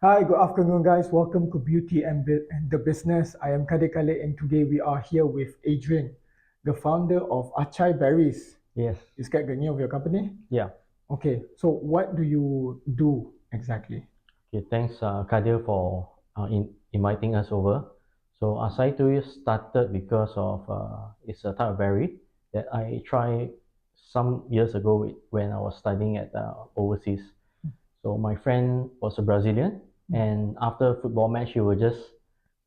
Hi, good afternoon, guys. Welcome to Beauty and the Business. I am Kadekale, and today we are here with Adrian, the founder of Acai Berries. Yes. Is that the name of your company? Yeah. Okay, so what do you do exactly? Okay. Thanks, Kadir, for inviting us over. So Acai2u's started because of it's a type of berry that I tried some years ago when I was studying at overseas. So my friend was a Brazilian, and after a football match, he would just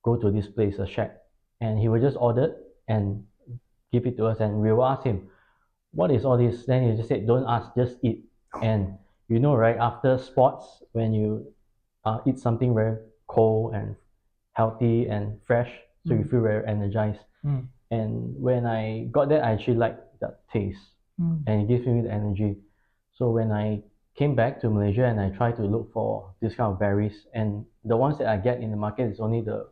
go to this place, a shack, and he would just order and give it to us, and we will ask him, what is all this? Then he just said, don't ask, just eat. And right, after sports, when you eat something very cold and healthy and fresh, so you feel very energized. Mm. And when I got that, I actually liked that taste, and it gives me the energy. So when I came back to Malaysia and I tried to look for this kind of berries, and the ones that I get in the market is only the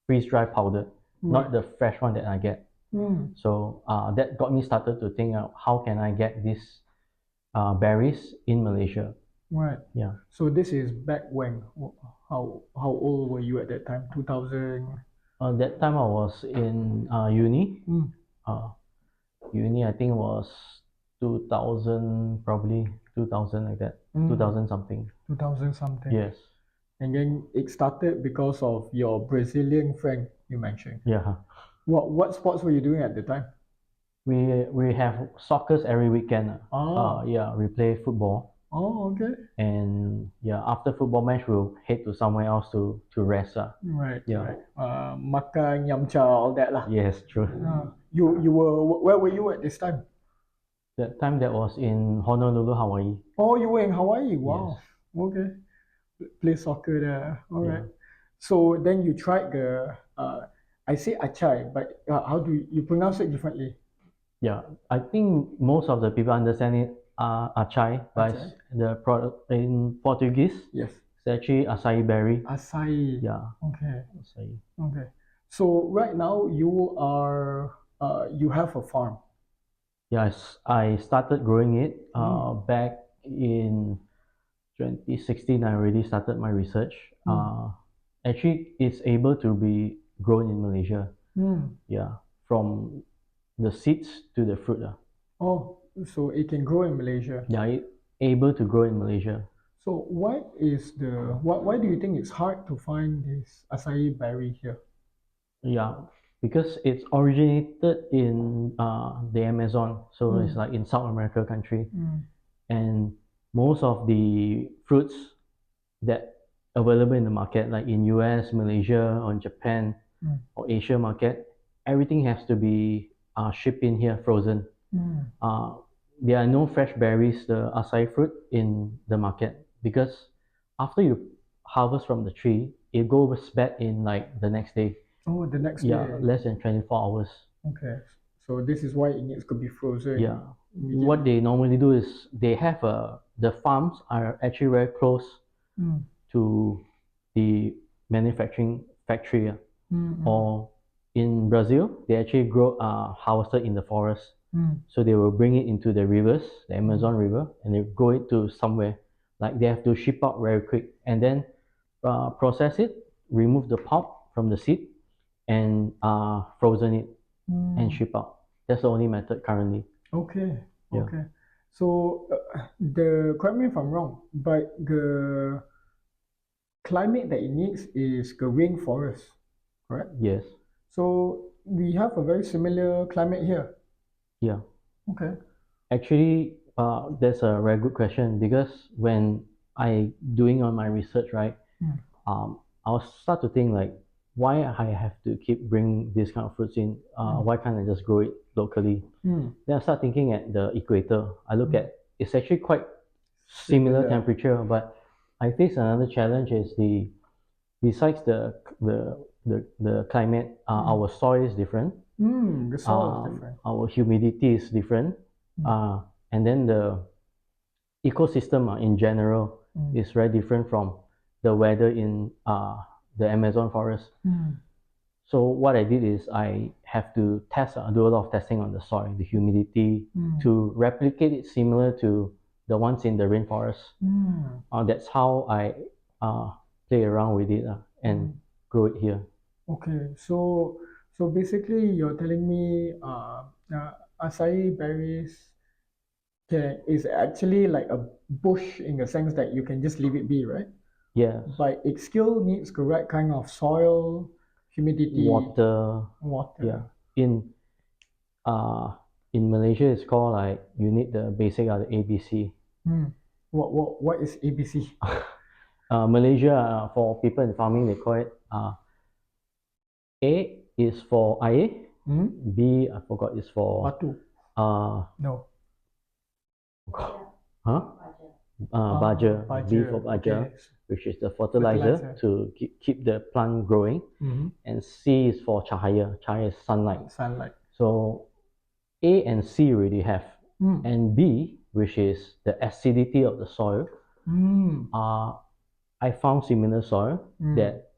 freeze dry powder, not the fresh one that I get. So that got me started to think how can I get these berries in Malaysia. Right. Yeah. So this is back when? How old were you at that time? 2000. That time I was in uni. Mm. Uh, Uni I think was 2000, probably 2000 like that. 2000 something. 2000 something. Yes. And then it started because of your Brazilian friend you mentioned. Yeah. What sports were you doing at the time? We have soccers every weekend. Yeah, we play football, Okay. and yeah, after football match we'll head to somewhere else to rest. Right, Yeah. right. Makan, yamcha, all that lah. Yes, true. You were where were you at this time? That time that was in Honolulu, Hawaii. Oh, you were in Hawaii. Yes. Wow. Okay. Play soccer there. All Yeah. right. So then you tried the I say achai, but how do you pronounce it differently? Yeah. I think most of the people understand it acai, but Achai. the product in Portuguese, Yes. it's actually acai berry. Acai. Yeah, Okay. acai. Okay. So right now you are you have a farm. Yes, I started growing it back in 2016. I already started my research. Actually, it's able to be grown in Malaysia. Yeah, from the seeds to the fruit. Oh, so it can grow in Malaysia. Yeah, it able to grow in Malaysia. So why do you think it's hard to find this acai berry here? Yeah, because it's originated in the Amazon, so it's like in South America country, and most of the fruits that available in the market, like in US, Malaysia, or Japan, or Asia market, everything has to be shipped in here frozen. Uh, there are no fresh berries, the acai fruit, in the market because after you harvest from the tree, it goes bad in like the next day. Oh, the next Yeah, day. less than 24 hours. Okay. So this is why it needs to be frozen. Yeah. What they normally do is they have the farms are actually very close to the manufacturing factory. Or in Brazil, they actually grow harvested in the forest. So they will bring it into the rivers, the Amazon River, and they go it to somewhere. Like they have to ship out very quick and then process it, remove the pulp from the seed, and frozen it and ship out. That's the only method currently. Okay. Yeah. Okay. So the correct me if I'm wrong, but the climate that it needs is the rainforest, correct? Yes. So we have a very similar climate here. Yeah. Okay. Actually, that's a very good question because when I doing on my research, right, I'll start to think like, why I have to keep bring this kind of fruits in? Why can't I just grow it locally? Then I start thinking at the equator. I look at it's actually quite similar temperature, but I face another challenge is the besides the climate, our soil is different. The soil is different. Our humidity is different, and then the ecosystem in general is very different from the weather in the Amazon forest. So what I did is I have to test, do a lot of testing on the soil, the humidity, to replicate it similar to the ones in the rainforest. That's how I play around with it and grow it here. Okay, so basically you're telling me acai berries is actually like a bush in the sense that you can just leave it be, right? Yes, But it still needs correct kind of soil, humidity, water. Yeah, water. in uh in Malaysia it's called like you need the basic the ABC. Hmm. What is ABC? Malaysia for people in farming they call it A is for air, Hmm? B I forgot is for Batu? uh No. huh baja, B for Baja. baja, Okay. which is the fertilizer Fertilizer. to keep the plant growing, Mm-hmm. and C is for cahaya. Cahaya is sunlight. Sunlight. So A and C already have, Mm. and B, which is the acidity of the soil, Mm. I found similar soil Mm. that,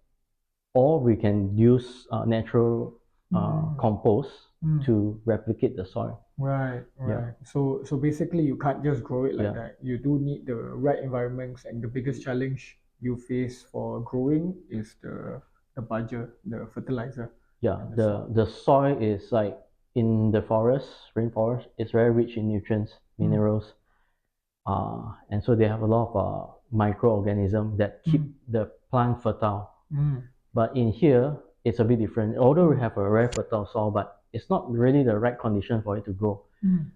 or we can use natural Mm. compost Mm. to replicate the soil. Right, Yeah, right. So basically you can't just grow it like yeah, that. You do need the right environments, and the biggest challenge you face for growing is the budget, the fertilizer yeah. and the The soil. the soil is like in the forest, rainforest, it's very rich in nutrients, Mm. minerals, and so they have a lot of microorganisms that keep Mm. the plant fertile. Mm. But in here, it's a bit different. Although we Mm. have a very fertile soil, but it's not really the right condition for it to grow. Mm.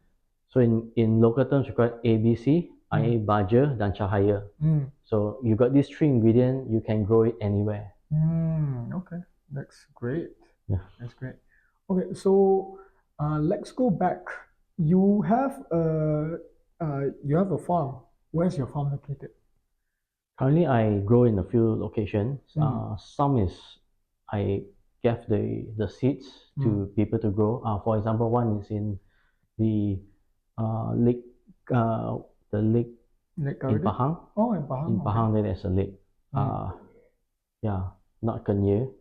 So in local terms, we call it ABC, Mm. air, baja, dan cahaya. Mm. So you got these three ingredients, you can grow it anywhere. Mm. Okay, that's great. Yeah. That's great. Okay, so let's go back. You have a farm. Where's your farm located? Currently, I grow in a few locations. Mm. Some is I gave the seeds Mm. to people to grow. For example, one is in the lake, uh, the lake Lake in Garden? Pahang. Oh, in Pahang. In Okay. Pahang, there is a lake. Mm. Yeah, not Kenye.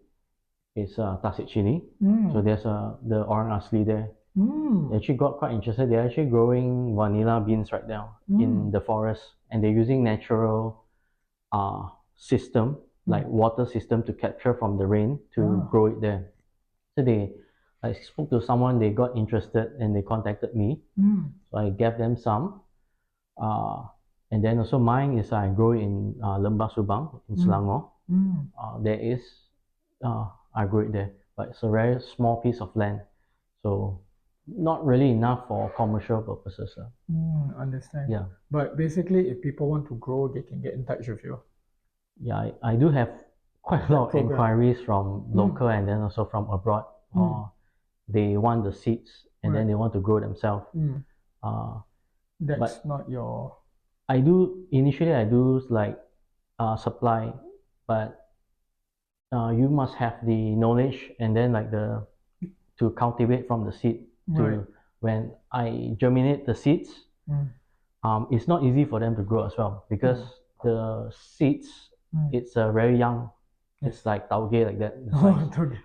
It's Tasik Chini. So Mm. there's the orang asli there. They Mm. actually got quite interested. They're actually growing vanilla beans right now in Mm. the forest, and they're using natural system like Mm. water system to capture from the rain to Ah. grow it there. So I spoke to someone, they got interested and they contacted me. Mm. So I gave them some. Uh, and then also mine is I grow in Lembah Subang in Mm. Selangor. Mm. There is I grow it there, but it's a very small piece of land, so not really enough for commercial purposes. Mm. Understand. Yeah, But basically, if people want to grow, they can get in touch with you. yeah, I do have quite a That lot of program. inquiries from Mm. local and then also from abroad. Mm. They want the seeds and then Right. they want to grow themselves. Mm. Uh, That's but not your. I do like supply, but you must have the knowledge and then like the to cultivate from the seed Right. to when I germinate the seeds. Mm. It's not easy for them to grow as well because Mm. the seeds Mm. it's very young. Yes. It's like tauge like that in Oh, size. okay.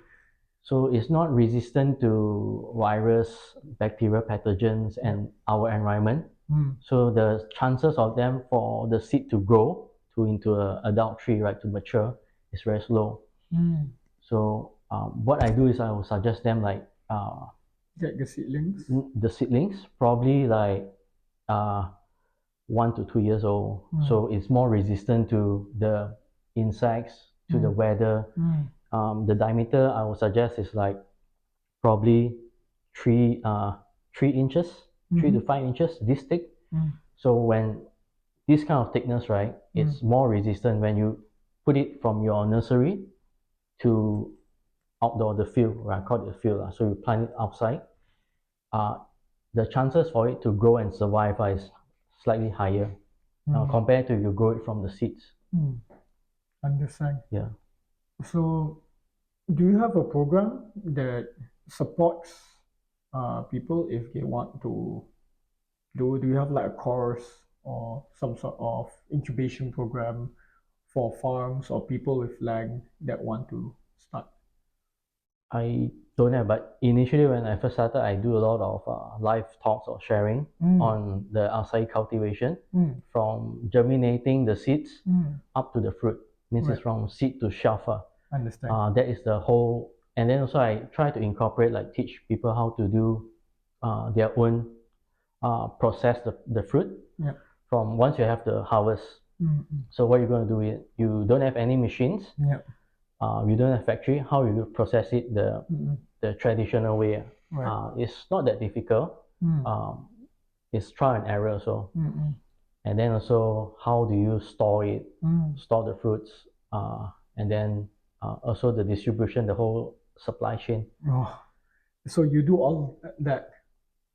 So it's not resistant to virus, bacterial pathogens, Yep. and our environment. Mm. So the chances of them for the seed to grow to into an adult tree, right, to mature, is very slow. Mm. So what I do is I will suggest them like Get the seedlings. the seedlings, probably like 1 to 2 years old. Mm. So it's more resistant to the insects, to the Mm. weather. Mm. The diameter I would suggest is like probably 3 inches, 3 to 5 inches this thick. Mm. So when this kind of thickness, right, Mm. it's more resistant when you put it from your nursery to outdoor the field, right? I call it the field. So you plant it outside. Uh, the chances for it to grow and survive is slightly higher Mm. compared to you grow it from the seeds. Mm. Understand. Yeah. So, do you have a program that supports people if they want to do? Do you have like a course or some sort of incubation program for farms or people with land that want to start? I don't have, but initially when I first started, I do a lot of live talks or sharing Mm. on the acai cultivation, Mm. from germinating the seeds Mm. up to the fruit. means Right. it's from seed to shelf. Understand. That is the whole. And then also I try to incorporate, like teach people how to do their own process the fruit Yeah. from once you have the harvest. Mm-mm. So what you're going to do is you don't have any machines, Yeah. you don't have factory. How you process it Mm-mm. the traditional way? Right. It's not that difficult. Mm. Um, it's trial and error. So Mm-mm. and then also how do you store it, Mm. store the fruits, and then also the distribution, the whole supply chain. Oh, so you do all that.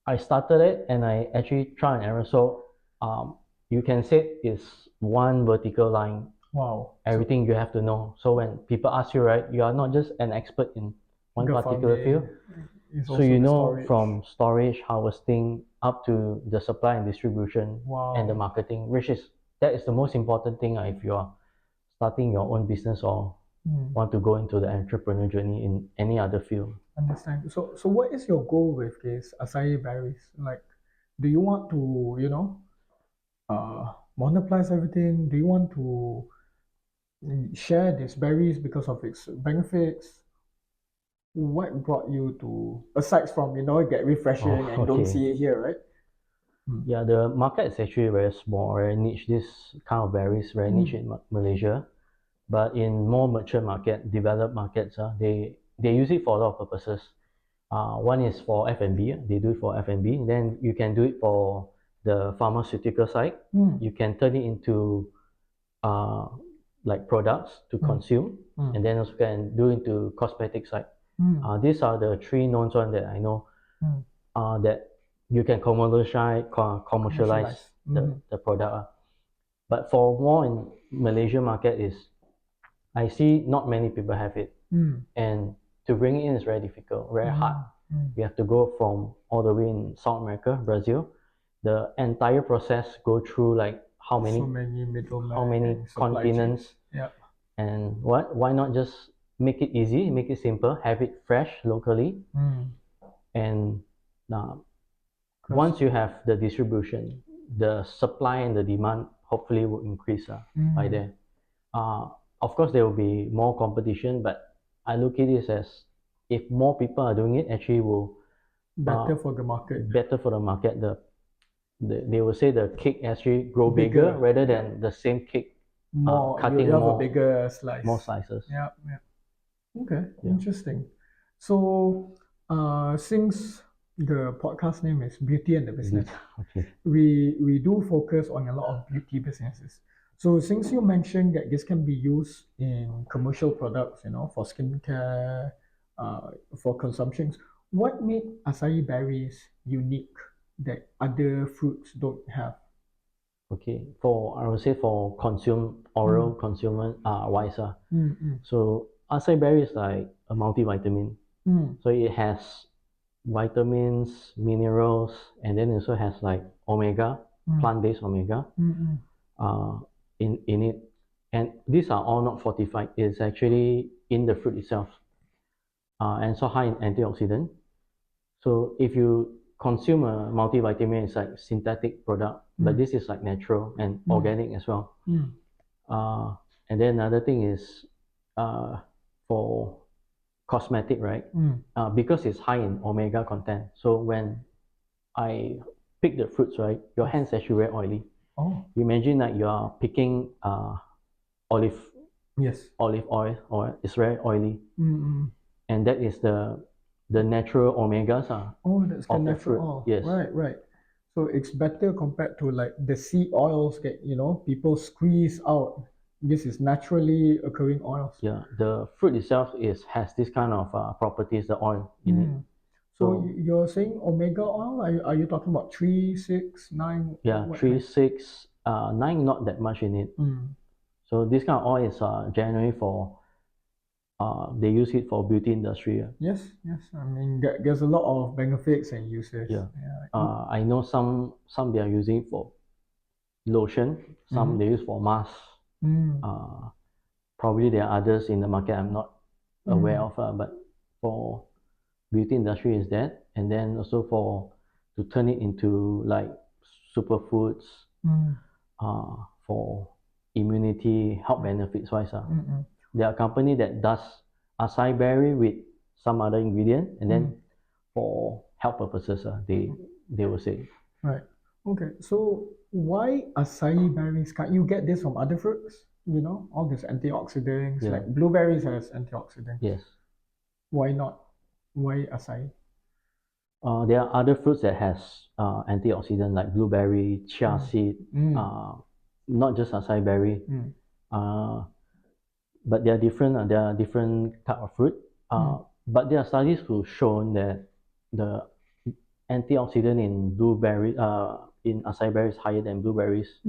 I started it and I actually try and error. So um, you can say it's one vertical line, Wow. So everything you have to know. So when people ask you, right, you are not just an expert in one the particular field. farming is So also you the know storage. from storage, harvesting up to the supply and distribution and the Wow. marketing, which is that is the most important thing if you are starting your own business or Mm. want to go into the entrepreneur journey in any other field. Understand. So what is your goal with this acai berries? Like, do you want to, monopolize everything? Do you want to share these berries because of its benefits? What brought you to, aside from, get Oh, refreshing and don't okay. see it here, right? Mm. Yeah, the market is actually very small, very niche. This kind of berries very niche Mm. in Malaysia, but in more mature market, developed markets, they use it for a lot of purposes. One is for F&B. They do it for F&B. Then you can do it for the pharmaceutical side. Mm. You can turn it into uh, like products to Mm. consume, Mm. and then also can do into cosmetic side. Mm. These are the three known ones that I know Mm. that you can commercialize Commercialize. Mm-hmm. the product. But for more in Malaysia market is I see not many people have it, Mm. and to bring it in is very difficult, very hard. Mm. Mm. You have to go from all the way in South America, Brazil. The entire process go through like So many how middlemen many and supply chains. continents, Yeah. and what why not just make it easy, make it simple, have it fresh locally, Mm. and uh, Because once you have the distribution, the supply and the demand hopefully will increase by mm, then. Uh, of course, there will be more competition, but I look at this as if more people are doing it, actually will uh, better for the market, better for the market. They will say the cake actually grow bigger bigger, rather than the same cake more. You cutting have a bigger more slice. slices. Yeah. Yeah. Okay. Yeah. Interesting. So, since the podcast name is Beauty and the Business, Okay. we do focus on a lot of beauty businesses. So since you mentioned that this can be used in commercial products, for skincare, for consumptions, what made acai berries unique that other fruits don't have? Okay. For I would say for oral Mm, consumer wise, mm, mm, so acai berry is like a multivitamin. mm, So it has vitamins, minerals, and then it also has like omega, mm, plant-based omega, mm, mm, uh, in it. And these are all not fortified. It's actually in the fruit itself, and so high in antioxidant. So if you consume a multivitamin, it's like synthetic product, but mm, this is like natural and mm, organic as well. mm, Uh, and then another thing is for cosmetic, right? mm. Because it's high in omega content. So when I pick the fruits, right, your Yes. hands actually very oily. Oh, Imagine that you are picking olive yes. olive oil, or it's very oily, Mm, mm. and that is the natural omegas Oh, that's the of the natural fruit. oil. Yes, Right, right. So it's better compared to like the seed oils that, people squeeze out. This is naturally occurring oils. yeah. The fruit itself is has this kind of properties, the oil in it. Hmm. So So you're saying omega oil? Are you talking about 3, 6, 9? yeah, What three, kind? 6, 9, not that much in it. Mm. So this kind of oil is generally for they use it for beauty industry. Yes, yes. I mean, there's a lot of benefits and uses. Yeah. Yeah. I know some they are using for lotion, some Mm-hmm. they use for mask. Mm. Uh, Probably there are others in the market I'm not aware Mm. of, but for beauty industry is that, and then also for to turn it into like superfoods Mm. uh, for immunity health benefits wise. Mm-mm. There are company that does acai berry with some other ingredient, and then for health purposes, they will say. Right. Okay. So why acai berries? Can't you get this from other fruits? You know, all these antioxidants, Yeah. like blueberries has antioxidants. Yes. Why not? Why acai? There are other fruits that has antioxidant like blueberry, chia Mm. seed, Mm. uh, not just acai berry. Mm. Uh, but they are different. There are different type of fruit. Mm. But there are studies who shown that the antioxidant in blueberry, in acai berry is higher than blueberries.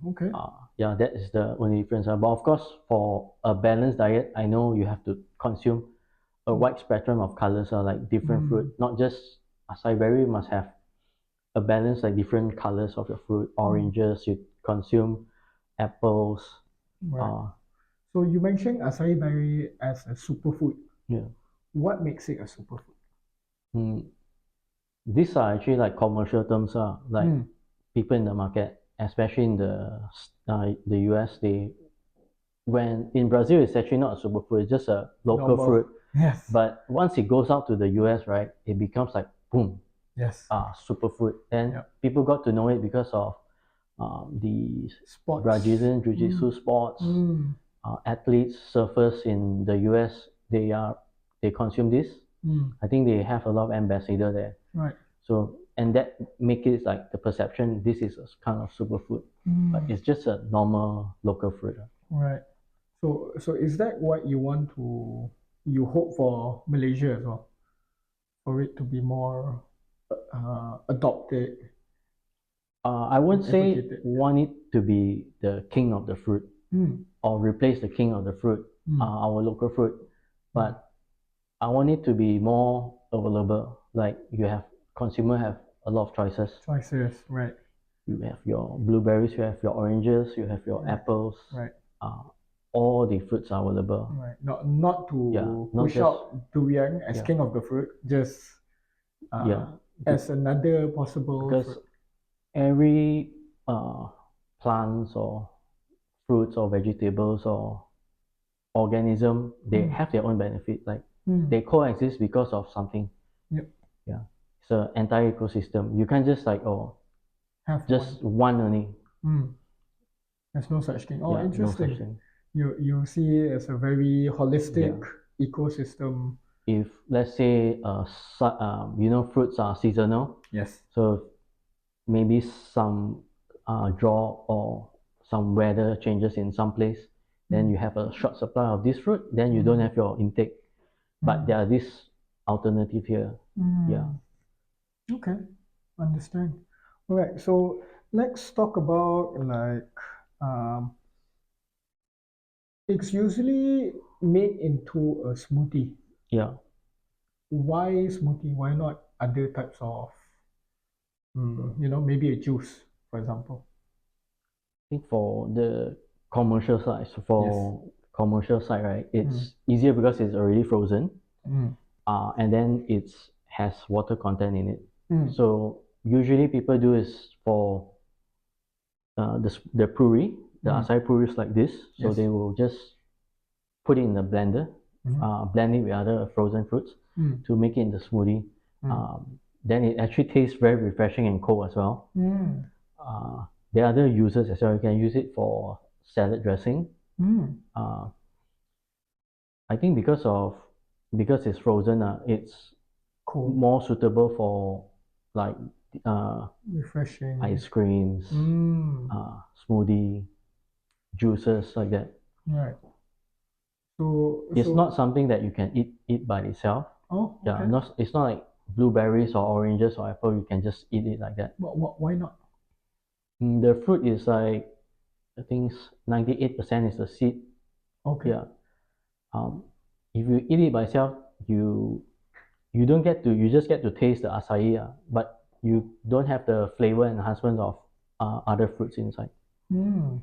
Okay. Yeah, that is the only difference. But of course, for a balanced diet, I know you have to consume a wide spectrum of colors, like different fruit, Mm. not just acai berry. You must have a balance, like different colors of your fruit. Mm. Oranges, you consume apples. Right. Uh, So you mentioned acai berry as a superfood. yeah. What makes it a superfood? Mm, these are actually like commercial terms, like Mm. people in the market, especially in the US, they when in Brazil it's actually not a superfood, it's just a local Normal. fruit. Yes. But once it goes out to the US, right, it becomes like boom, Yes. superfood. And Yep. people got to know it because of the Sports. Brazilian Mm. jiu-jitsu sports, Mm. athletes, surfers in the US, they consume this. Mm. I think they have a lot of ambassador there. Right. So and that make it like the perception this is a kind of superfood, but Mm. it's just a normal local fruit. Right. So is that what you want to you hope for Malaysia as well? For it to be more adopted I wouldn't and say advocated? want it to be the king of the fruit Mm. or replace the king of the fruit, Mm. our local fruit, Mm. but I want it to be more available. Like you have consumer have a lot of choices. Choices. Right. You have your blueberries, you have your oranges, you have your Right. apples. Right. Uh, all the fruits are available. Right. Not Yeah, to not push just out durian as yeah, king of the fruit, just yeah. as another possible Because fruit. every uh, plants or fruits or vegetables or organism, they Mm. have their own benefit. Like Mm. they coexist because of something. Yep. Yeah, it's an entire ecosystem. You can't just like Have one. just one only. Mm. There's no such thing. Oh, Yeah, no such interesting. thing. You see it as a very Yeah, holistic ecosystem. if let's say you know fruits are seasonal, Yes. so maybe some drought or some weather changes in some place, then Mm. you have a short supply of this fruit, then you don't Mm. have your intake. But Mm. there are this alternative here. Yeah. Mm. Okay, understand. All right, so let's talk about like um, it's usually made into a smoothie. Yeah. Why smoothie? Why not other types of, maybe a juice, for example? I think for the Yes. commercial side, right, Mm. it's easier because it's already frozen, Mm. and then it's has water content in it. Mm. So usually people do is for the puree, the Mm. acai puree is like this. So Yes. they will just put it in the blender, Mm. blend it with other frozen fruits Mm. to make it into smoothie. Mm. Then it actually tastes very refreshing and cold as well. Mm. Uh, there are other uses as well. You can use it for salad dressing. Mm. Uh, I think because it's frozen, it's Cool. more suitable for like uh, Refreshing. ice creams, Mm. smoothie, juices like that. Right. So It's not so something that you can eat by itself. oh, Yeah, okay. not it's not like blueberries or oranges or apple. You can just eat it like that. Why not? The fruit is like I think 98% is the seed. Okay. Yeah. Um, if you eat it by itself, you you don't get to you just get to taste the acai, but you don't have the flavor enhancement of other fruits inside. Hmm.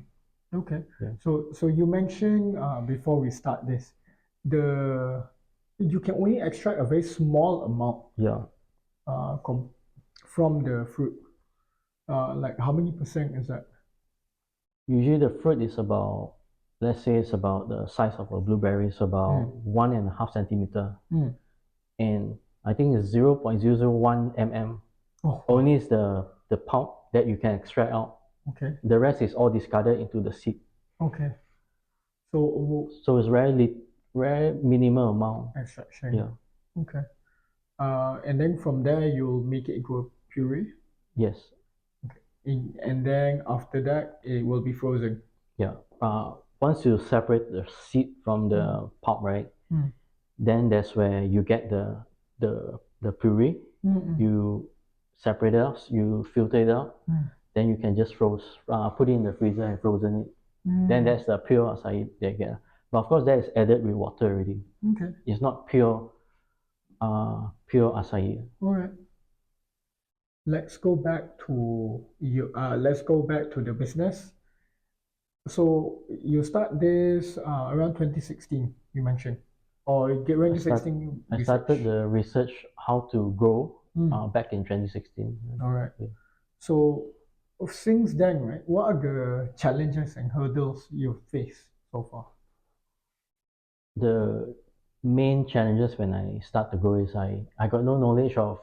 Okay. Yeah. So you mentioned before we start this, the you can only extract a very small amount Yeah. uh, com from the fruit. Like how many percent is that? Usually the fruit is about, let's say it's about the size of a blueberry, so about 1.5 centimeter, Mm. and I think it's 0.001 mm. Oh, wow. Only is the pulp that you can extract out. Okay. The rest is all discarded into the seed. Okay. So So it's very minimal amount. extraction. Yeah. Okay. And then from there you'll make it into a puree. Yes. Okay. And then after that it will be frozen. Yeah. Once you separate the seed from the pulp, right? Mm. Then that's where you get the puree. Mm. You separate it out, you filter it out, Mm. then you can just put it in the freezer and frozen it. Then Mm. that's the pure acai they get. But of course, that is added with water already. Okay. It's not pure acai. All right. Let's go back to you. Let's go back to the business. So you start this around 2016, you mentioned, or get I start 2016 I started research. the research how to grow Mm. back in 2016. All right. Yeah. So since then, right, what are the challenges and hurdles you've faced so far? The main challenges when I start to grow is I got no knowledge of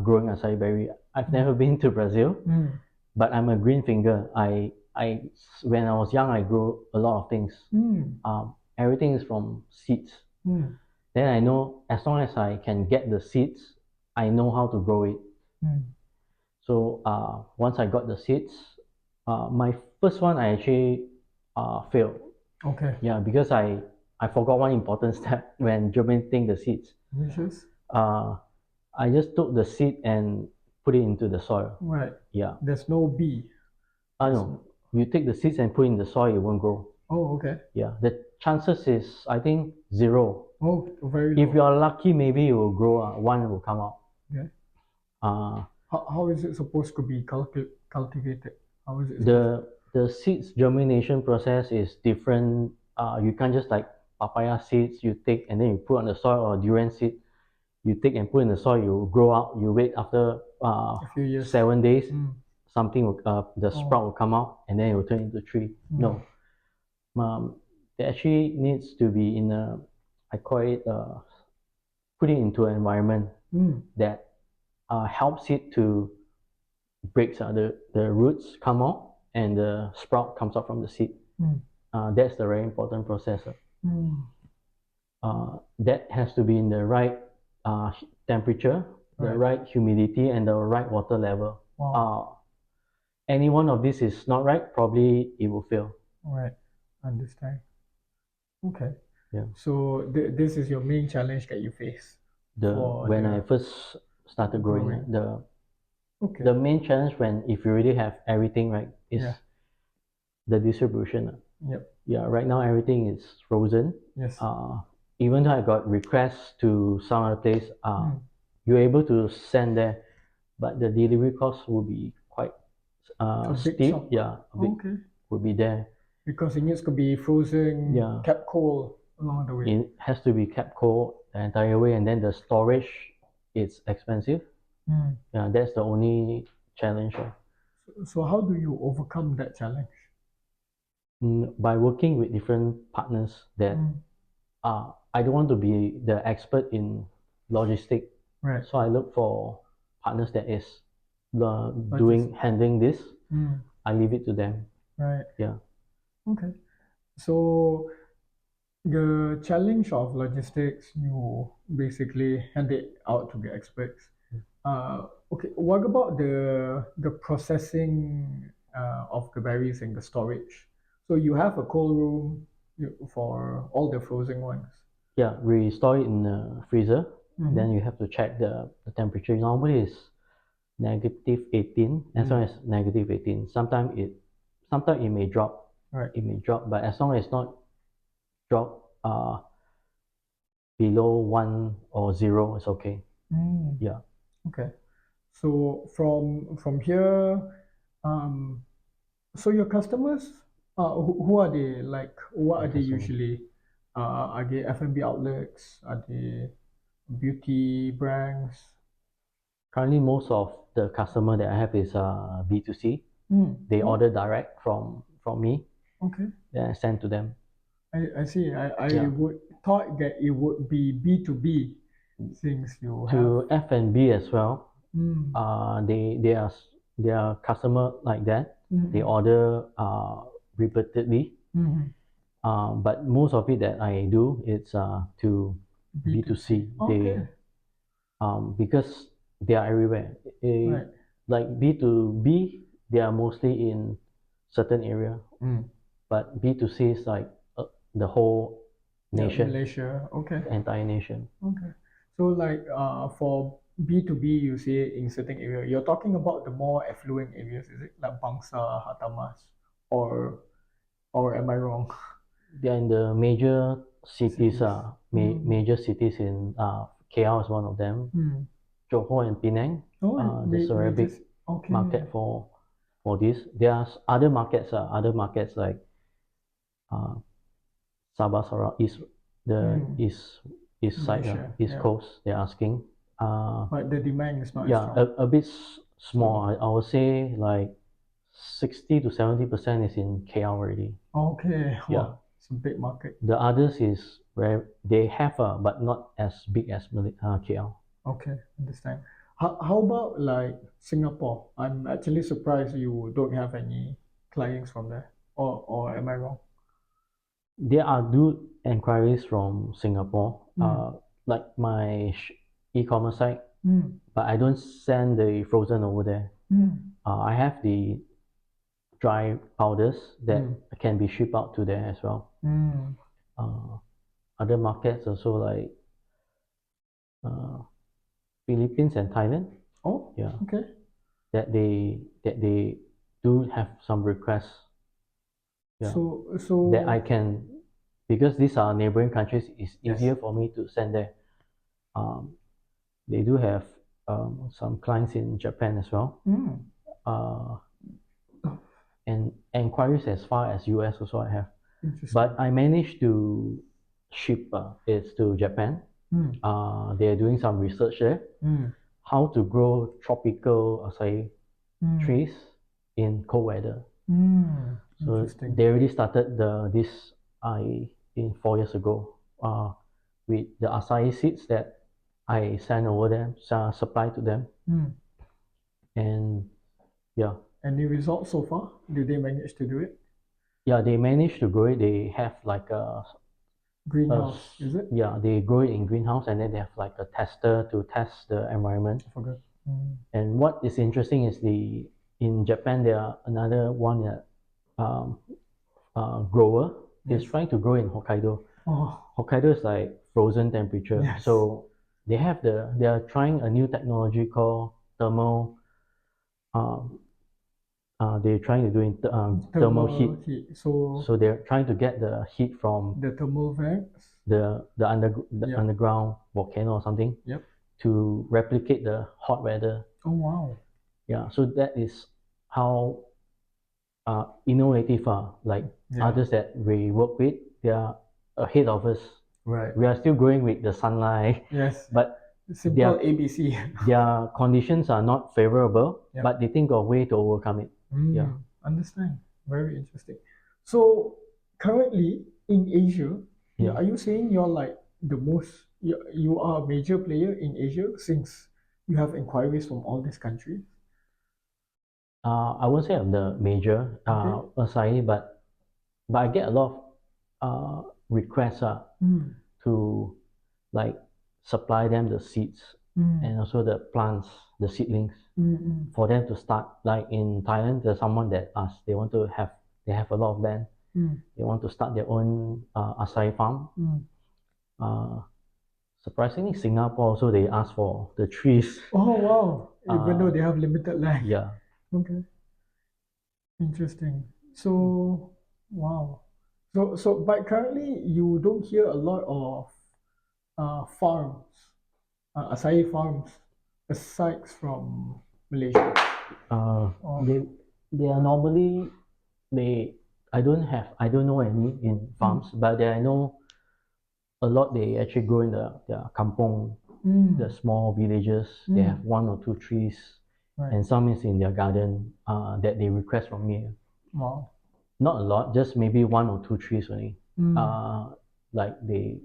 growing acai berry. I've Mm. never been to Brazil, Mm. but I'm a green finger. When I was young, I grew a lot of things. Mm. Everything is from seeds. Mm. Then I know as long as I can get the seeds, I know how to grow it. Mm. So once I got the seeds, my first one I actually failed. Okay. Yeah, because I forgot one important step when germinating the seeds. Which is Uh, I just took the seed and put it into the soil. right. Yeah. There's no B. I There's know. You take the seeds and put in the soil, it won't grow. Oh, okay. Yeah. The chances is, I think, zero. Oh, very If low. you are lucky, maybe it will grow. One will come out. Okay. Uh, How is it supposed to be cultivated? How is it supposed to? the seeds germination process is different. You can't just like papaya seeds you take and then you put on the soil, or durian seed you take and put in the soil. You grow out. You wait after A few years. 7 days, Mm. something will, the Oh, sprout will come out and then it will turn into a tree. mm. No, it actually needs to be in a, I call it, put it into an environment Mm. that helps it to breaks the roots come out and the sprout comes out from the seed. Mm. That's the very important process. Mm. That has to be in the right temperature, the Right. right humidity, and the right water level. Wow. Any one of this is not right, probably it will fail. Right. Understand. Okay. Yeah. So this is your main challenge that you face for When I the first started growing, growing. Okay. the main challenge when if you really have everything right is Yeah. the distribution. Yep. Yeah, right now everything is frozen. Yes. Even though I got requests to some other place, Mm. you're able to send there, but the delivery cost will be quite A big steep. chunk. Yeah, a bit Okay. will be there. Because it needs to be frozen, Yeah, kept cold along the way. it has to be kept cold the entire way, and then the storage is expensive. Mm. Yeah, that's the only challenge. So how do you overcome that challenge? By working with different partners that Mm. I don't want to be the expert in logistic, Right. so I look for partners that is Just handling this. mm. I leave it to them. Right. Yeah. Okay. So the challenge of logistics, you basically hand it out to the experts. Okay. What about the processing of the berries and the storage? So you have a cold room for all the frozen ones. Yeah, we store it in the freezer. Mm-hmm. Then you have to check the temperature. Normally it's -18, as long as -18. Sometimes it may drop. Right. It may drop, but as long as it's not drop below 1 or 0, it's okay. Mm. Yeah. Okay. So from here, um, so your customers, who are they? Like, what My are they customer. usually? Are they F&B outlets? Are they beauty brands? Currently, most of the customer that I have is B2C. Mm. They Oh, order direct from me, Okay. then I send to them. I see. I Yeah. would thought that it would be B2B since you have. To F&B as well. Mm, They are customer like that. They mm, order repeatedly. mm, But most of it that I do is to B2C. B2C. Okay. Because they are everywhere. Right. Like B2B, they are mostly in certain area, Mm. but B2C is like the whole Yeah, nation, Malaysia. Okay. the entire nation. Okay. So like for B2B, you say in certain area, you're talking about the more affluent areas, is it? Like Bangsa, Hatamas, or or am I wrong? They are in the major cities, Cities. Mm. major cities in KL is one of them. Mm. Johor and Penang, Oh, there's a very big okay. market for this. There are other markets like uh, Sabah, Sarawak, the Mm. east side, Malaysia, east yeah. coast. They're asking. But the demand is not as Yeah, strong. a bit small. So I would say like 60 to 70% is in KL already. okay, Yeah, wow, it's a big market. the others is where they have but not as big as KL. Okay, understand. How about like Singapore? I'm actually surprised you don't have any clients from there. Or am I wrong? There are do enquiries from Singapore, Mm. like my e-commerce site, Mm. but I don't send the frozen over there. Mm. I have the dry powders that Mm. can be shipped out to there as well. Mm. Uh, Other markets also like uh, Philippines and Thailand. Oh, Yeah, okay. that they do have some requests. Yeah, that I So can, because these are neighboring countries. It's yes. easier for me to send there. Um, they do have some clients in Japan as well, Mm. uh, and inquiries as far as US also I have. But Interesting. I managed to ship it to Japan. Mm. They're doing some research there, Mm. how to grow tropical acai Mm. trees in cold weather. Mm. So Interesting. they already started this I in 4 years ago with the acai seeds that I sent over them, supply to them, Mm. and yeah, Any results so far? Did they manage to do it? yeah, they managed to grow it. They have like a Greenhouse, is it? yeah, they grow it in greenhouse, and then they have like a tester to test the environment. I forgot. Mm. And what is interesting is the in Japan there are another one that um, grower is Yes. trying to grow in Hokkaido. Oh, Hokkaido is like frozen temperature, yes. so they are trying a new technology called thermal. Um, they're trying to do thermal heat. Thermal heat. So So they're trying to get the heat from the thermal vents. the Yep. underground volcano or something Yep. to replicate the hot weather. Oh wow. Yeah, so that is how innovative like Yeah. others that we work with. They are ahead of us. Right. We are still growing with the sunlight, Yes. but Simple ABC. their conditions are not favorable, Yep. but they think of a way to overcome it. Yeah. Understand. Very interesting. So currently in Asia, Yeah. are you saying you're like the most you are a major player in Asia since you have inquiries from all these countries? I won't say I'm the major Okay. acai, but I get a lot of requests Mm, to like supply them the seeds mm, and also the plants, the seedlings mm, for them to start. Like in Thailand, there's someone that asked they have a lot of land. mm, They want to start their own acai farm. mm. Uh, Surprisingly, Singapore also they ask for the trees. Oh wow. Even though Uh, they have limited land. yeah. Okay. Interesting. So wow. So but currently you don't hear a lot of farms, acai farms, aside from Malaysia. Oh, They are normally they I don't know any in mm, farms, but I know a lot they actually grow in their kampong, the mm, small villages. They have mm, one or two trees, right. and some is in their garden that they request from me. Wow. Not a lot, just maybe one or two trees only. Like they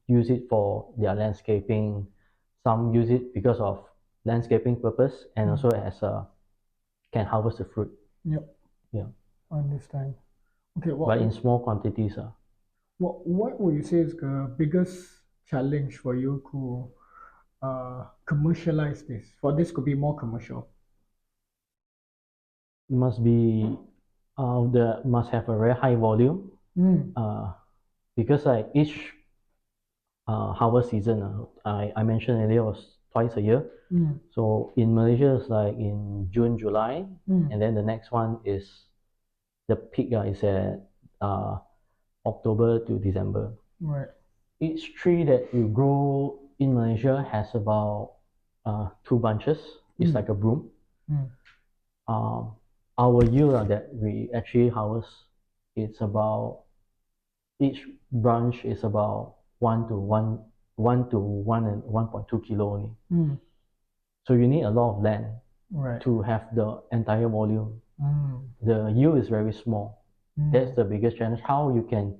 use it for their landscaping. Some use it because of landscaping purpose and also as a can harvest the fruit. Yep, Yeah, I understand. Okay, but in small quantities. what would you say is the biggest challenge for you to commercialize this? For this could be more commercial. Must be the must have a very high volume Mm, because like each harvest season I mentioned earlier was twice a year. mm, So in Malaysia it's like in June, July, mm, and then the next one is the peak is at uh, October to December. right. Each tree that you grow in Malaysia has about two bunches. It's Mm, like a broom. mm, Um, our yield that we actually harvest, it's about each branch is about one to 1.2 kilo only. mm, So you need a lot of land right. to have the entire volume. Mm, The yield is very small. That's mm, the biggest challenge. How you can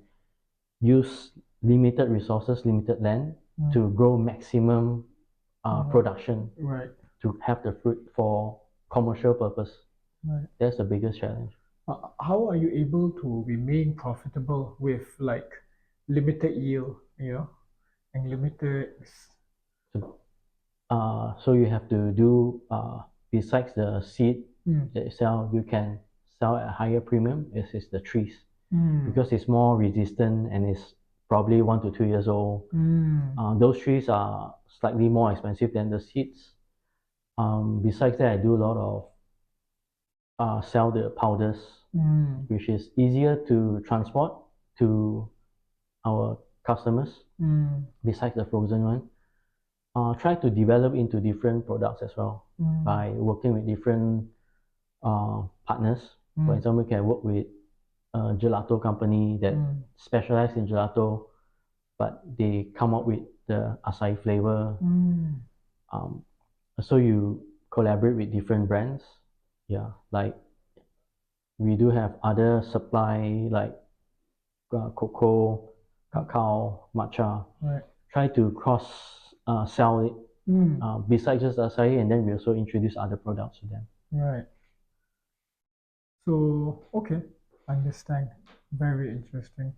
use limited resources, limited land mm, to grow maximum mm, production right. to have the fruit for commercial purpose. Right. That's the biggest challenge. How are you able to remain profitable with like limited yield, and limited? So, so you have to do besides the seed Mm, that you sell, you can sell at a higher premium. Is the trees mm, because it's more resistant and it's probably 1 to 2 years old. mm, Those trees are slightly more expensive than the seeds. Besides that, I do a lot of sell the powders, mm, which is easier to transport to our customers. mm, Besides the frozen one, try to develop into different products as well mm, by working with different partners. For mm, example, we can work with a gelato company that mm, specialize in gelato, but they come up with the acai flavor. mm, Um, so you collaborate with different brands. Yeah, like we do have other supply like cocoa, cacao, matcha. right. Try to cross sell it Mm, besides just acai, and then we also introduce other products to them. right. So, okay, understand. Very interesting.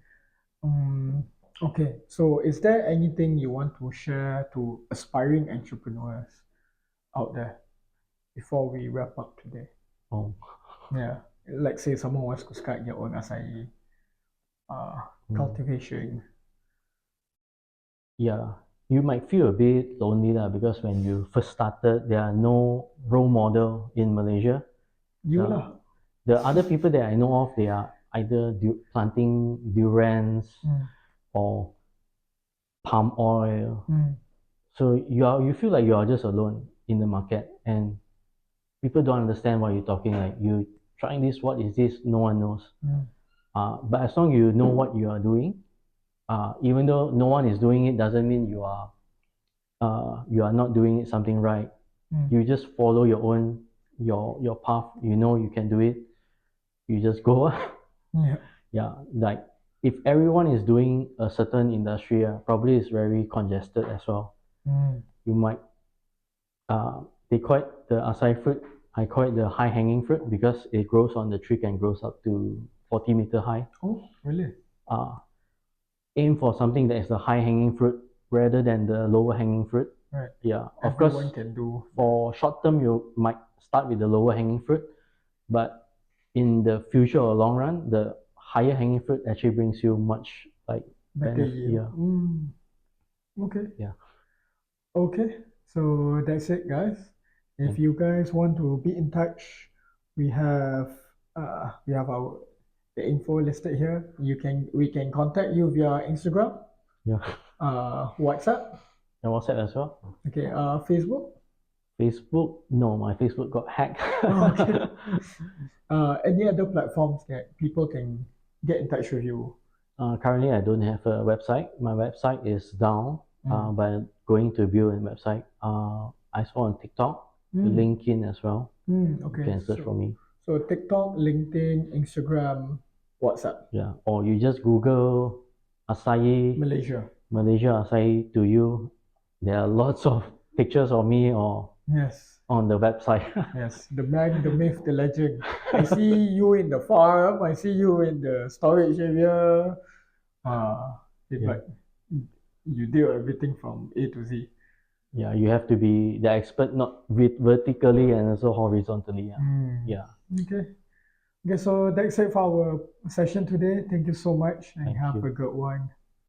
Um, okay, so is there anything you want to share to aspiring entrepreneurs out there before we wrap up today? Oh, Yeah, like say someone wants to start their own acai uh, mm. cultivation. Yeah, you might feel a bit lonely lah because when you first started, there are no role model in Malaysia. You The lah. the other people that I know of, they are either planting durians Mm, or palm oil. mm, So you feel like you are just alone in the market, and people don't understand what you're talking. Like you trying this, what is this? No one knows. mm, But as long as you know what you are doing, even though no one is doing it, doesn't mean you are not doing it something right. mm, You just follow your path. You know you can do it. You just go. yeah. Yeah, like if everyone is doing a certain industry, probably it's very congested as well. Mm. You might they call it the acai fruit. I call it the high hanging fruit because it grows on the tree and grows up to 40-meter high. Oh, really? Uh, Aim for something that is the high hanging fruit rather than the lower hanging fruit. Right. Yeah, of Everyone course, can do that. for short term, you might start with the lower hanging fruit, but in the future or long run, the higher hanging fruit actually brings you much like Better benefit. yield. Yeah, Okay. yeah, Okay. So that's it, guys. If thank you guys want to be in touch, we have our the info listed here. We can contact you via Instagram, you. Yeah, WhatsApp, and WhatsApp as well. okay, Facebook. Facebook, no, my Facebook got hacked. Oh, okay. Any other platforms that people can get in touch with you? Currently, I don't have a website. My website is down. Mm, By going to build a website. I saw on TikTok, mm, LinkedIn as well. You okay. can search for me. So TikTok, LinkedIn, Instagram, WhatsApp. Yeah, or you just Google acai Malaysia. Malaysia acai to you. There are lots of pictures of me or Yes. on the website. Yes. The man, the myth, the legend. I see you in the farm. I see you in the storage area. It's Yeah, like you do everything from A to Z. yeah, you have to be the expert, not vertically and also horizontally. Yeah, Hmm. yeah. Okay. Okay, so that's it for our session today. Thank you so much and Thank have a you. good one.